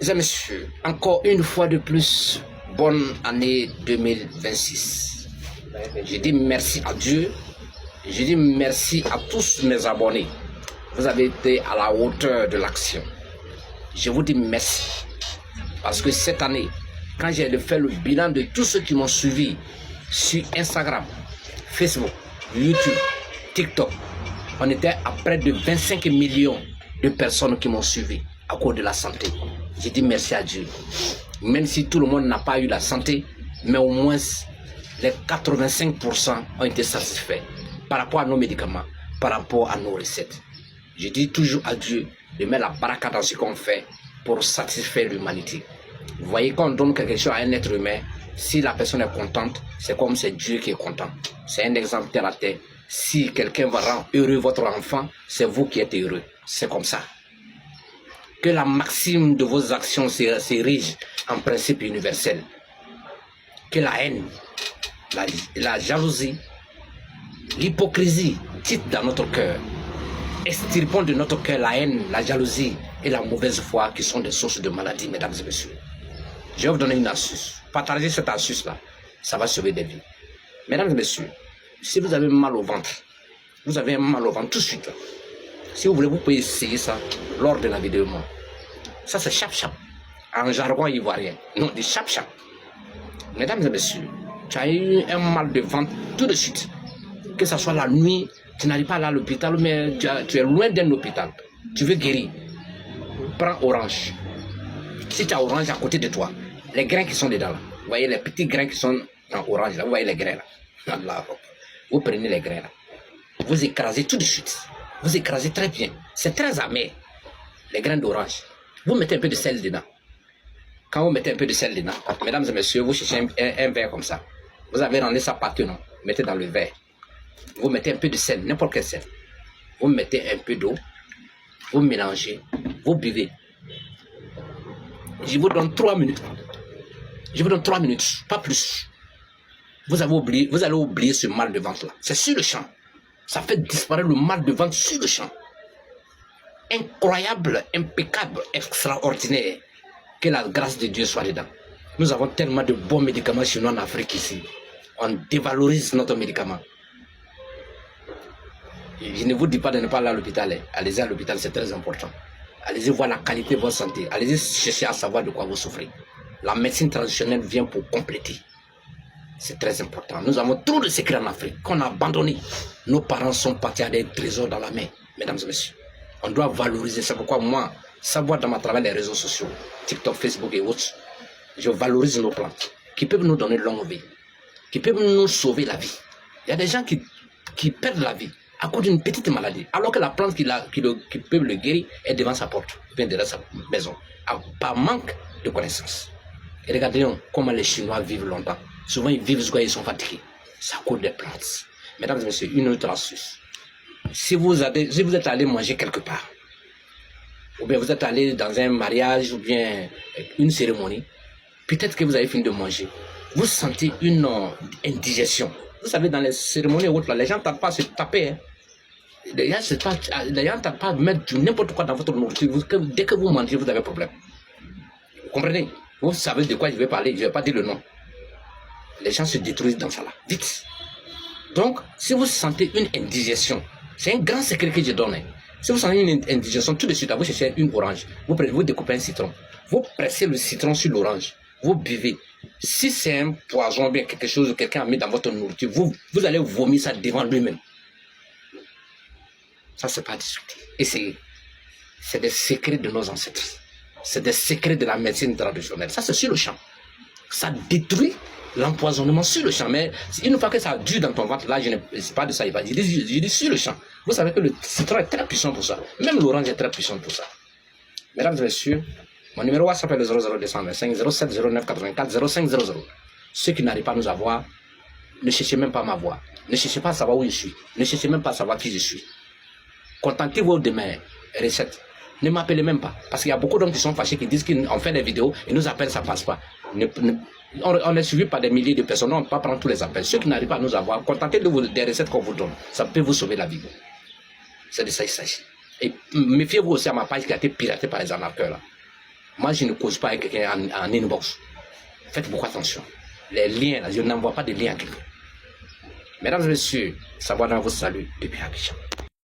Mesdames et messieurs, encore une fois de plus, bonne année 2026. Je dis merci à Dieu, je dis merci à tous mes abonnés. Vous avez été à la hauteur de l'action. Je vous dis merci. Parce que cette année, quand j'ai fait le bilan de tous ceux qui m'ont suivi sur Instagram, Facebook, YouTube, TikTok, on était à près de 25 millions de personnes qui m'ont suivi à cause de la santé. J'ai dit merci à Dieu. Même si tout le monde n'a pas eu la santé, mais au moins les 85% ont été satisfaits par rapport à nos médicaments, par rapport à nos recettes. Je dis toujours à Dieu de mettre la baraka dans ce qu'on fait pour satisfaire l'humanité. Vous voyez, quand on donne quelque chose à un être humain, si la personne est contente, c'est comme c'est Dieu qui est content. C'est un exemple terre à terre. Si quelqu'un va rendre heureux votre enfant, c'est vous qui êtes heureux. C'est comme ça. Que la maxime de vos actions s'érige en principe universel. Que la haine, la jalousie, l'hypocrisie quittent dans notre cœur. Extirpons de notre cœur la haine, la jalousie et la mauvaise foi qui sont des sources de maladies, mesdames et messieurs. Je vais vous donner une astuce. Partagez cette astuce-là. Ça va sauver des vies. Mesdames et messieurs, si vous avez mal au ventre, vous avez un mal au ventre tout de suite. Si vous voulez, vous pouvez essayer ça lors de la vidéo. Ça, c'est chap-chap. En jargon ivoirien. Non, des chap-chap. Mesdames et messieurs, tu as eu un mal de ventre tout de suite. Que ce soit la nuit, tu n'arrives pas à aller à l'hôpital, mais tu es loin d'un hôpital. Tu veux guérir. Prends orange. Si tu as orange à côté de toi, les grains qui sont dedans là, vous voyez les petits grains qui sont dans orange là, vous voyez les grains là. Allah. Vous prenez les grains là. Vous écrasez tout de suite. Vous écrasez très bien. C'est très amer. Les grains d'orange. Vous mettez un peu de sel dedans. Quand vous mettez un peu de sel dedans, mesdames et messieurs, vous cherchez un verre comme ça. Vous avez rendu ça partout, non? Mettez dans le verre. Vous mettez un peu de sel, n'importe quel sel. Vous mettez un peu d'eau. Vous mélangez. Vous buvez. Je vous donne 3 minutes. Je vous donne 3 minutes, pas plus. Vous allez oublier ce mal de ventre là. C'est sur le champ. Ça fait disparaître le mal de ventre sur le champ. Incroyable, impeccable, extraordinaire. Que la grâce de Dieu soit dedans. Nous avons tellement de bons médicaments chez nous en Afrique ici. On dévalorise notre médicament. Je ne vous dis pas de ne pas aller à l'hôpital. Allez-y à l'hôpital, c'est très important. Allez-y voir la qualité de votre santé. Allez-y chercher à savoir de quoi vous souffrez. La médecine traditionnelle vient pour compléter. C'est très important. Nous avons trop de secrets en Afrique qu'on a abandonnés. Nos parents sont partis à des trésors dans la main, mesdames et messieurs. On doit valoriser. C'est pourquoi moi, savoir dans ma travail les réseaux sociaux, TikTok, Facebook et autres, je valorise nos plantes qui peuvent nous donner longue vie, qui peuvent nous sauver la vie. Il y a des gens qui perdent la vie à cause d'une petite maladie, alors que la plante qui peut le guérir est devant sa porte, bien derrière sa maison, par manque de connaissances. Et regardez comment les Chinois vivent longtemps. Souvent, ils vivent jusqu'à ils sont fatigués. C'est à cause des plantes. Mesdames et messieurs, une autre astuce. Si vous êtes allé manger quelque part, ou bien vous êtes allé dans un mariage, ou bien une cérémonie, peut-être que vous avez fini de manger, vous sentez une indigestion. Vous savez, dans les cérémonies ou autres, les gens ne tardent pas à se taper. Hein. Les gens ne tardent pas à mettre n'importe quoi dans votre nourriture. Dès que vous mangez, vous avez un problème. Vous comprenez? Vous savez de quoi je vais parler, je ne vais pas dire le nom. Les gens se détruisent dans ça là, vite. Donc, si vous sentez une indigestion, c'est un grand secret que je donne. Hein. Si vous sentez une indigestion, tout de suite, vous cherchez une orange. Vous découpez un citron. Vous pressez le citron sur l'orange. Vous buvez. Si c'est un poison, bien quelque chose que quelqu'un a mis dans votre nourriture, vous allez vomir ça devant lui-même. Ça, c'est pas discuté. Essayez. C'est des secrets de nos ancêtres. C'est des secrets de la médecine traditionnelle. Ça, c'est sur le champ. Ça détruit l'empoisonnement sur le champ. Mais une fois que ça dure dans ton ventre, là, je ne sais pas de ça. Je dis sur le champ. Vous savez que le citron est très puissant pour ça. Même l'orange est très puissant pour ça. Mesdames et messieurs, mon numéro WhatsApp est le 00225 0709 84 0500. Ceux qui n'arrivent pas à nous avoir, ne cherchez même pas ma voix. Ne cherchez pas à savoir où je suis. Ne cherchez même pas à savoir qui je suis. Contentez-vous de mes recettes. Ne m'appelez même pas. Parce qu'il y a beaucoup d'hommes qui sont fâchés, qui disent qu'on fait des vidéos, ils nous appellent, ça ne passe pas. On est suivi par des milliers de personnes, on ne peut pas prendre tous les appels. Ceux qui n'arrivent pas à nous avoir, contentez-vous des recettes qu'on vous donne. Ça peut vous sauver la vie. C'est de ça qu'il s'agit. Et méfiez-vous aussi à ma page qui a été piratée par les arnaqueurs là. Moi, je ne cause pas avec quelqu'un en inbox. Faites beaucoup attention. Les liens, là, je n'envoie pas de liens à quelqu'un. Mesdames et messieurs, Sabouana vous salue depuis Abidjan.